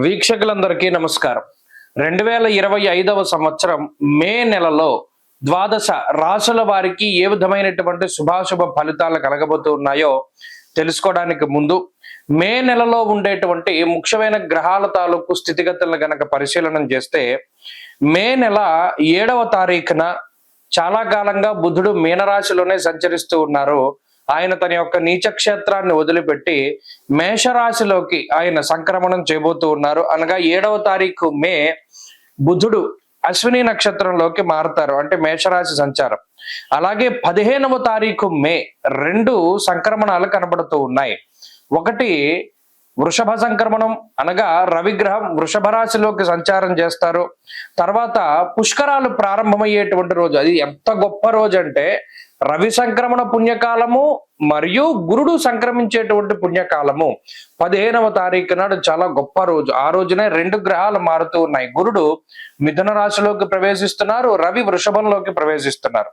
వీక్షకులందరికీ నమస్కారం. 2025వ సంవత్సరం మే నెలలో ద్వాదశ రాశుల వారికి ఏ విధమైనటువంటి శుభాశుభ ఫలితాలు కలగబోతూ ఉన్నాయో తెలుసుకోవడానికి ముందు మే నెలలో ఉండేటువంటి ముఖ్యమైన గ్రహాల తాలూకు స్థితిగతులను గనక పరిశీలన చేస్తే మే నెల 7వ తారీఖున చాలా కాలంగా బుధుడు మీనరాశిలోనే సంచరిస్తూ ఉన్నారు. ఆయన తన యొక్క నీచక్షేత్రాన్ని వదిలిపెట్టి మేషరాశిలోకి ఆయన సంక్రమణం చేయబోతూ ఉన్నారు. అనగా 7వ తారీఖు మే బుధుడు అశ్విని నక్షత్రంలోకి మారుతారు, అంటే మేషరాశి సంచారం. అలాగే 15వ తారీఖు మే 2 సంక్రమణాలు కనబడుతూ ఉన్నాయి. ఒకటి వృషభ సంక్రమణం, అనగా రవిగ్రహం వృషభ రాశిలోకి సంచారం చేస్తారు. తర్వాత పుష్కరాలు ప్రారంభమయ్యేటువంటి రోజు. అది ఎంత గొప్ప రోజు అంటే రవి సంక్రమణ పుణ్యకాలము మరియు గురుడు సంక్రమించేటువంటి పుణ్యకాలము 15వ తారీఖు నాడు చాలా గొప్ప రోజు. ఆ రోజునే 2 గ్రహాలు మారుతూ ఉన్నాయి. గురుడు మిథున రాశిలోకి ప్రవేశిస్తున్నారు, రవి వృషభంలోకి ప్రవేశిస్తున్నారు.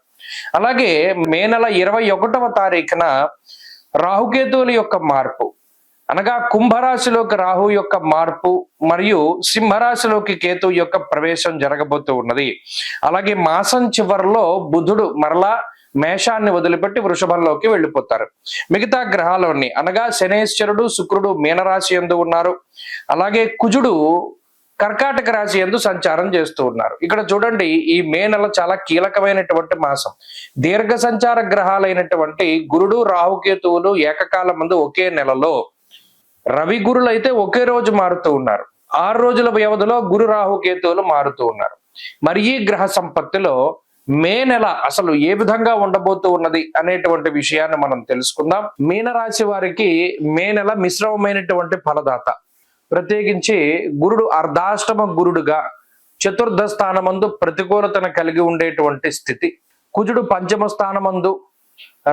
అలాగే మే నెల 21వ తారీఖున రాహుకేతువుల యొక్క మార్పు, అనగా కుంభరాశిలోకి రాహు యొక్క మార్పు మరియు సింహరాశిలోకి కేతు యొక్క ప్రవేశం జరగబోతూ ఉన్నది. అలాగే మాసం చివరిలో బుధుడు మరలా మేషాన్ని వదిలిపెట్టి వృషభంలోకి వెళ్ళిపోతారు. మిగతా గ్రహాలన్నీ, అనగా శనేశ్వరుడు శుక్రుడు మీనరాశి యందు ఉన్నారు. అలాగే కుజుడు కర్కాటక రాశి యందు సంచారం చేస్తూ ఉన్నారు. ఇక్కడ చూడండి, ఈ మే నెల చాలా కీలకమైనటువంటి మాసం. దీర్ఘ సంచార గ్రహాలైనటువంటి గురుడు రాహుకేతువులు ఏకకాలం ముందు ఒకే నెలలో, రవి గురులు అయితే ఒకే రోజు మారుతూ ఉన్నారు. 6 రోజుల వ్యవధిలో గురు రాహుకేతువులు మారుతూ ఉన్నారు. మరి ఈ గ్రహ సంపత్తిలో మే నెల అసలు ఏ విధంగా ఉండబోతూ ఉన్నది అనేటువంటి విషయాన్ని మనం తెలుసుకుందాం. మీనరాశి వారికి మే నెల మిశ్రమమైనటువంటి ఫలదాత. ప్రత్యేకించి గురుడు అర్ధాష్టమ గురుడుగా చతుర్థ స్థానమందు ప్రతికూలతను కలిగి ఉండేటువంటి స్థితి. కుజుడు పంచమ స్థానమందు,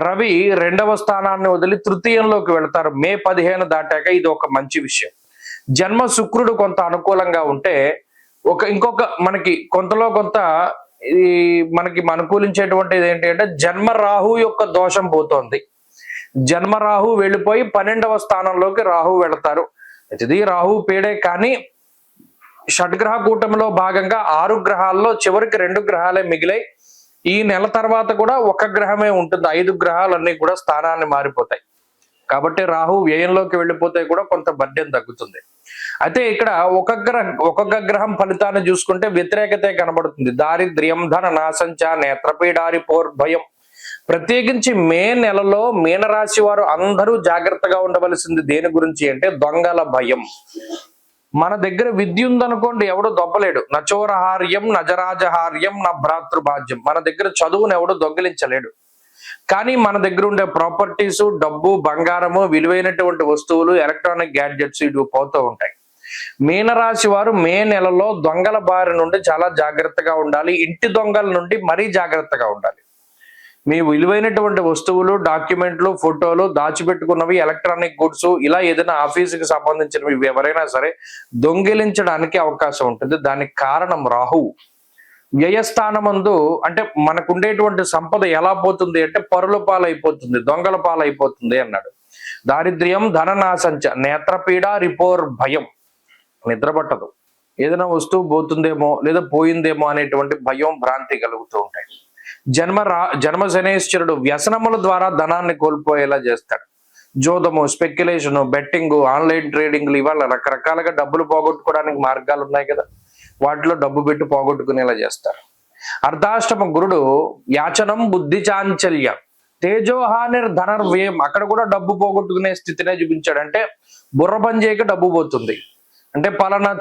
రవి 2వ స్థానాన్ని వదిలి తృతీయంలోకి వెళతారు మే 15 దాటాక. ఇది ఒక మంచి విషయం. జన్మ శుక్రుడు కొంత అనుకూలంగా ఉంటే ఇంకొక మనకి కొంతలో కొంత మనకి అనుకూలించేటువంటిది ఏంటి అంటే జన్మ రాహు యొక్క దోషం పోతోంది. జన్మ రాహు వెళ్ళిపోయి 12వ స్థానంలోకి రాహు వెళతారు. ఇది రాహు పేడే, కానీ షడ్గ్రహ కూటమిలో భాగంగా 6 గ్రహాల్లో చివరికి 2 గ్రహాలే మిగిలాయి. ఈ నెల తర్వాత కూడా 1 గ్రహమే ఉంటుంది. 5 గ్రహాలన్నీ కూడా స్థానాన్ని మారిపోతాయి. కాబట్టి రాహు వ్యయంలోకి వెళ్ళిపోతే కూడా కొంత బడ్డెన్ తగ్గుతుంది. అయితే ఇక్కడ ఒక్కొక్క గ్రహం ఫలితాన్ని చూసుకుంటే వ్యతిరేకతే కనబడుతుంది. దారిద్ర్యం, ధన నాశంచ, నేత్రపీడారి పోర్భయం. ప్రత్యేకించి మే నెలలో మీనరాశి వారు అందరూ జాగ్రత్తగా ఉండవలసింది దేని గురించి అంటే దొంగల భయం. మన దగ్గర విద్య ఉందనుకోండి, ఎవడు దొబ్బలేడు. నచోరహార్యం నజరాజహార్యం నా భ్రాతృభాజ్యం. మన దగ్గర చదువును ఎవడు దొంగిలించలేడు. కానీ మన దగ్గర ఉండే ప్రాపర్టీస్, డబ్బు, బంగారము, విలువైనటువంటి వస్తువులు, ఎలక్ట్రానిక్ గ్యాడ్జెట్స్ ఇవి పోతూ ఉంటాయి. మీనరాశి వారు మే నెలలో దొంగల బారి నుండి చాలా జాగ్రత్తగా ఉండాలి. ఇంటి దొంగల నుండి మరీ జాగ్రత్తగా ఉండాలి. మీ విలువైనటువంటి వస్తువులు, డాక్యుమెంట్లు, ఫోటోలు, దాచిపెట్టుకున్నవి, ఎలక్ట్రానిక్ గుడ్స్, ఇలా ఏదైనా ఆఫీసుకి సంబంధించినవి ఎవరైనా సరే దొంగిలించడానికి అవకాశం ఉంటుంది. దానికి కారణం రాహు. వ్యయస్థానమందు అంటే మనకు ఉండేటువంటి సంపద ఎలా పోతుంది అంటే పరుల పాలైపోతుంది, దొంగల పాలైపోతుంది అన్నాడు. దారిద్ర్యం, ధననాశంచ, నేత్రపీడ, రిపోర్ భయం. నిద్రపట్టదు. ఏదైనా వస్తువు పోతుందేమో లేదా పోయిందేమో అనేటువంటి భయం, భ్రాంతి కలుగుతూ ఉంటాయి. జన్మ శనేశ్వరుడు వ్యసనముల ద్వారా ధనాన్ని కోల్పోయేలా చేస్తాడు. జోదము, స్పెక్యులేషన్, బెట్టింగ్, ఆన్లైన్ ట్రేడింగ్లు, ఇవాళ రకరకాలుగా డబ్బులు పోగొట్టుకోవడానికి మార్గాలు ఉన్నాయి కదా, వాటిలో డబ్బు పెట్టి పోగొట్టుకునేలా చేస్తారు. అర్ధాష్టమ గురుడు యాచనం, బుద్ధి చాంచల్యం, తేజోహానిర్ ధనర్వ్యయం. అక్కడ కూడా డబ్బు పోగొట్టుకునే స్థితినే చూపించాడు. అంటే బుర్ర పని చేయక డబ్బు పోతుంది. అంటే పలానా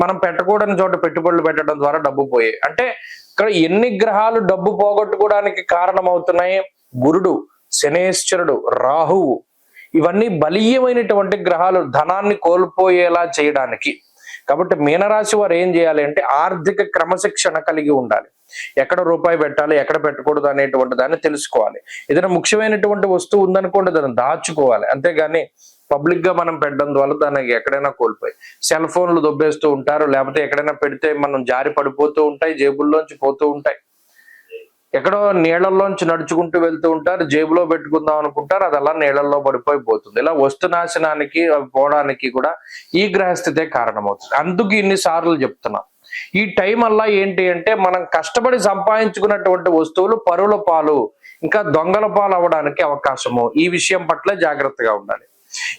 మనం పెట్టకూడని చోట పెట్టుబడులు పెట్టడం ద్వారా డబ్బు పోయాయి. అంటే ఇక్కడ ఎన్ని గ్రహాలు డబ్బు పోగొట్టుకోవడానికి కారణమవుతున్నాయి? గురుడు, శనేశ్వరుడు, రాహువు, ఇవన్నీ బలీయమైనటువంటి గ్రహాలు ధనాన్ని కోల్పోయేలా చేయడానికి. కాబట్టి మీనరాశి వారు ఏం చేయాలి అంటే ఆర్థిక క్రమశిక్షణ కలిగి ఉండాలి. ఎక్కడ రూపాయి పెట్టాలి, ఎక్కడ పెట్టకూడదు అనేటువంటి దాన్ని తెలుసుకోవాలి. ఏదైనా ముఖ్యమైనటువంటి వస్తువు ఉందనుకోండి, దాన్ని దాచుకోవాలి. అంతేగాని పబ్లిక్ గా మనం పెట్టడం ద్వారా దానికి ఎక్కడైనా కోల్పోయి సెల్ ఫోన్లు దొబ్బేస్తూ ఉంటారు, లేకపోతే ఎక్కడైనా పెడితే మనం జారి పడిపోతూ ఉంటాయి, జేబుల్లోంచి పోతూ ఉంటాయి. ఎక్కడో నీళ్లలోంచి నడుచుకుంటూ వెళ్తూ ఉంటారు, జేబులో పెట్టుకుందాం అనుకుంటారు, అది అలా నీళ్లలో పడిపోయిపోతుంది. ఇలా వస్తు నాశనానికి అవి పోవడానికి కూడా ఈ గ్రహస్థితే కారణమవుతుంది. అందుకు ఇన్నిసార్లు చెప్తున్నా, ఈ టైం అలా ఏంటి అంటే మనం కష్టపడి సంపాదించుకున్నటువంటి వస్తువులు పరుల పాలు, ఇంకా దొంగల పాలు అవ్వడానికి అవకాశము. ఈ విషయం పట్ల జాగ్రత్తగా ఉండాలి.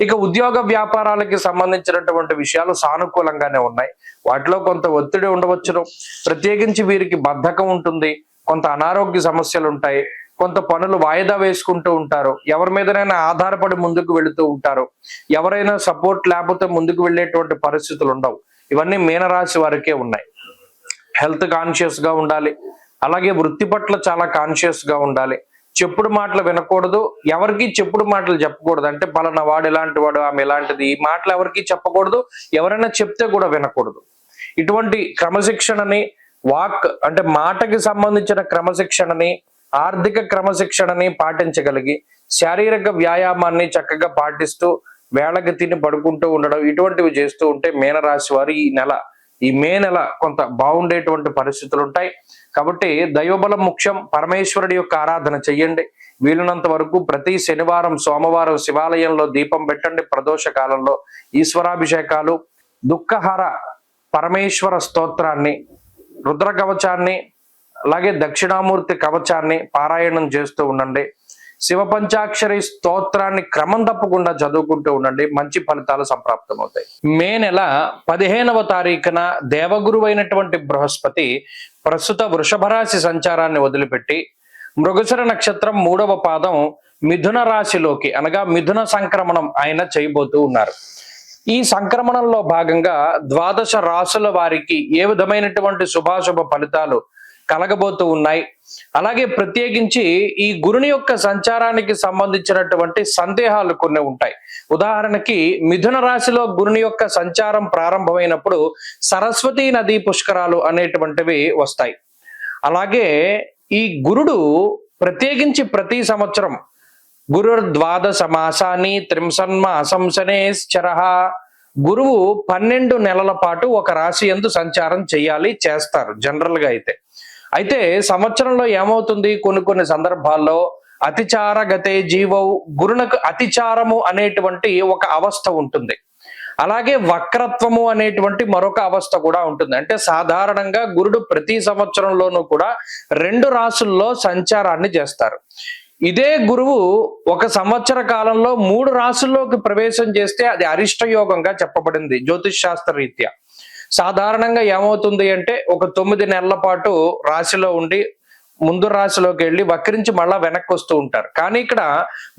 ఇక ఉద్యోగ వ్యాపారాలకి సంబంధించినటువంటి విషయాలు సానుకూలంగానే ఉన్నాయి. వాటిలో కొంత ఒత్తిడి ఉండవచ్చును. ప్రత్యేకించి వీరికి బద్ధకం ఉంటుంది, కొంత అనారోగ్య సమస్యలు ఉంటాయి, కొంత పనులు వాయిదా వేసుకుంటూ ఉంటారు, ఎవరి మీదనైనా ఆధారపడి ముందుకు వెళుతూ ఉంటారు, ఎవరైనా సపోర్ట్ లేకపోతే ముందుకు వెళ్ళేటువంటి పరిస్థితులు ఉండవు. ఇవన్నీ మీనరాశి వారికే ఉన్నాయి. హెల్త్ కాన్షియస్ గా ఉండాలి, అలాగే వృత్తి పట్ల చాలా కాన్షియస్ గా ఉండాలి. చెప్పుడు మాటలు వినకూడదు, ఎవరికి చెప్పుడు మాటలు చెప్పకూడదు. అంటే పలానా వాడు ఇలాంటి వాడు, ఆమె ఇలాంటిది, ఈ మాటలు ఎవరికి చెప్పకూడదు, ఎవరైనా చెప్తే కూడా వినకూడదు. ఇటువంటి క్రమశిక్షణని, వాక్ అంటే మాటకి సంబంధించిన క్రమశిక్షణని, ఆర్థిక క్రమశిక్షణని పాటించగలిగి శారీరక వ్యాయామాన్ని చక్కగా పాటిస్తూ వేళకి తిని పడుకుంటూ ఉండడం, ఇటువంటివి చేస్తూ ఉంటే మీనరాశి వారు ఈ మే నెల కొంత బాగుండేటువంటి పరిస్థితులు ఉంటాయి. కాబట్టి దైవబలం ముఖ్యం. పరమేశ్వరుడి యొక్క ఆరాధన చెయ్యండి. వీలున్నంత వరకు ప్రతి శనివారం, సోమవారం శివాలయంలో దీపం పెట్టండి. ప్రదోష కాలంలో ఈశ్వరాభిషేకాలు, దుఃఖహార పరమేశ్వర స్తోత్రాన్ని, రుద్ర కవచాన్ని, అలాగే దక్షిణామూర్తి కవచాన్ని పారాయణం చేస్తూ ఉండండి. శివ పంచాక్షరి స్తోత్రాన్ని క్రమం తప్పకుండా చదువుకుంటూ ఉండండి. మంచి ఫలితాలు సంప్రాప్తమవుతాయి. మే నెల 15వ తారీఖున దేవగురువు అయినటువంటి బృహస్పతి ప్రస్తుత వృషభ రాశి సంచారాన్ని వదిలిపెట్టి మృగశిర నక్షత్రం 3వ పాదం మిథున రాశిలోకి, అనగా మిథున సంక్రమణం ఆయన చేయబోతూ ఉన్నారు. ఈ సంక్రమణంలో భాగంగా ద్వాదశ రాశుల వారికి ఏ విధమైనటువంటి శుభాశుభ ఫలితాలు కలగబోతూ ఉన్నాయి. అలాగే ప్రత్యేకించి ఈ గురుని యొక్క సంచారానికి సంబంధించినటువంటి సందేహాలు కొన్ని ఉంటాయి. ఉదాహరణకి మిథున రాశిలో గురుని యొక్క సంచారం ప్రారంభమైనప్పుడు సరస్వతీ నదీ పుష్కరాలు అనేటువంటివి వస్తాయి. అలాగే ఈ గురుడు ప్రత్యేకించి ప్రతి సంవత్సరం గురుర్ద్వాదశ మాసాన్ని త్రింశన్మాసంశనేశ్చరః, గురువు 12 నెలల పాటు ఒక రాశి యందు సంచారం చేస్తారు జనరల్ గా. అయితే సంవత్సరంలో ఏమవుతుంది, కొన్ని సందర్భాల్లో అతిచార గతే జీవౌ, గురునకు అతిచారము అనేటువంటి ఒక అవస్థ ఉంటుంది. అలాగే వక్రత్వము అనేటువంటి మరొక అవస్థ కూడా ఉంటుంది. అంటే సాధారణంగా గురుడు ప్రతి సంవత్సరంలోనూ కూడా 2 రాశుల్లో సంచారాన్ని చేస్తారు. ఇదే గురువు ఒక సంవత్సర కాలంలో 3 రాశుల్లోకి ప్రవేశం చేస్తే అది అరిష్ట యోగంగా చెప్పబడింది జ్యోతిష్ శాస్త్ర రీత్యా. సాధారణంగా ఏమవుతుంది అంటే ఒక 9 నెలల పాటు రాశిలో ఉండి ముందు రాశిలోకి వెళ్ళి వక్రించి మళ్ళా వెనక్కి వస్తూ ఉంటారు. కానీ ఇక్కడ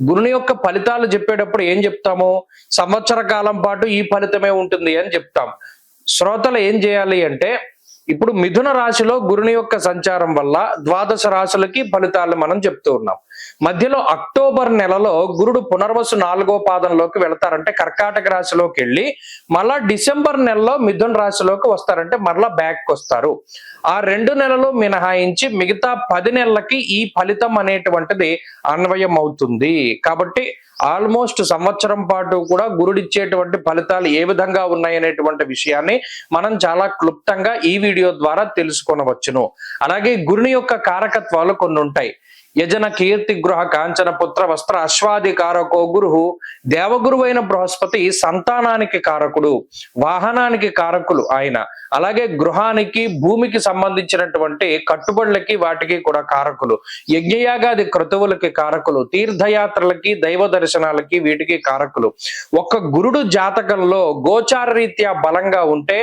గురుని యొక్క ఫలితాలు చెప్పేటప్పుడు ఏం చెప్తాము, సంవత్సర కాలం పాటు ఈ ఫలితమే ఉంటుంది అని చెప్తాం. శ్రోతలు ఏం చేయాలి అంటే, ఇప్పుడు మిథున రాశిలో గురుని యొక్క సంచారం వల్ల ద్వాదశ రాశులకి ఫలితాలు మనం చెప్తూ ఉన్నాం. మధ్యలో అక్టోబర్ నెలలో గురుడు పునర్వసు 4వ పాదంలోకి వెళతారంటే కర్కాటక రాశిలోకి వెళ్ళి మళ్ళా డిసెంబర్ నెలలో మిథున రాశిలోకి వస్తారంటే మరలా బ్యాక్ వస్తారు. ఆ 2 నెలలు మినహాయించి మిగతా 10 నెలలకి ఈ ఫలితం అనేటువంటిది అన్వయం అవుతుంది. కాబట్టి ఆల్మోస్ట్ సంవత్సరం పాటు కూడా గురుడిచ్చేటువంటి ఫలితాలు ఏ విధంగా ఉన్నాయి అనేటువంటి విషయాన్ని మనం చాలా క్లుప్తంగా ఈ వీడియో ద్వారా తెలుసుకొనవచ్చును. అలాగే గురుని యొక్క కారకత్వాలు కొన్ని ఉంటాయి. యజన కీర్తి గృహ కాంచన పుత్ర వస్త్ర అశ్వాది కారకో గురు, దేవగురువైన బృహస్పతి సంతానానికి కారకుడు, వాహనానికి కారకులు ఆయన. అలాగే గృహానికి, భూమికి సంబంధించినటువంటి కట్టుబడులకి వాటికి కూడా కారకులు, యజ్ఞయాగాది క్రతువులకి కారకులు, తీర్థయాత్రలకి, దైవ దర్శనాలకి వీటికి కారకులు. ఒక్క గురుడు జాతకంలో గోచార రీత్యా బలంగా ఉంటే,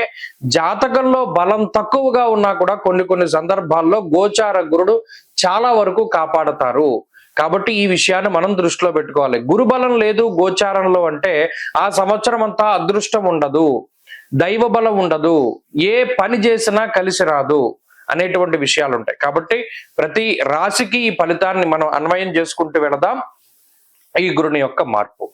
జాతకంలో బలం తక్కువగా ఉన్నా కూడా కొన్ని సందర్భాల్లో గోచార గురుడు చాలా వరకు కాపాడతారు. కాబట్టి ఈ విషయాన్ని మనం దృష్టిలో పెట్టుకోవాలి. గురుబలం లేదు గోచారంలో అంటే ఆ సంవత్సరం అంతా అదృష్టం ఉండదు, దైవ బలం ఉండదు, ఏ పని చేసినా కలిసి రాదు అనేటువంటి విషయాలు ఉంటాయి. కాబట్టి ప్రతి రాశికి ఈ ఫలితాన్ని మనం అన్వయం చేసుకుంటూ వెళదాం. ఈ గురుని యొక్క మార్పు.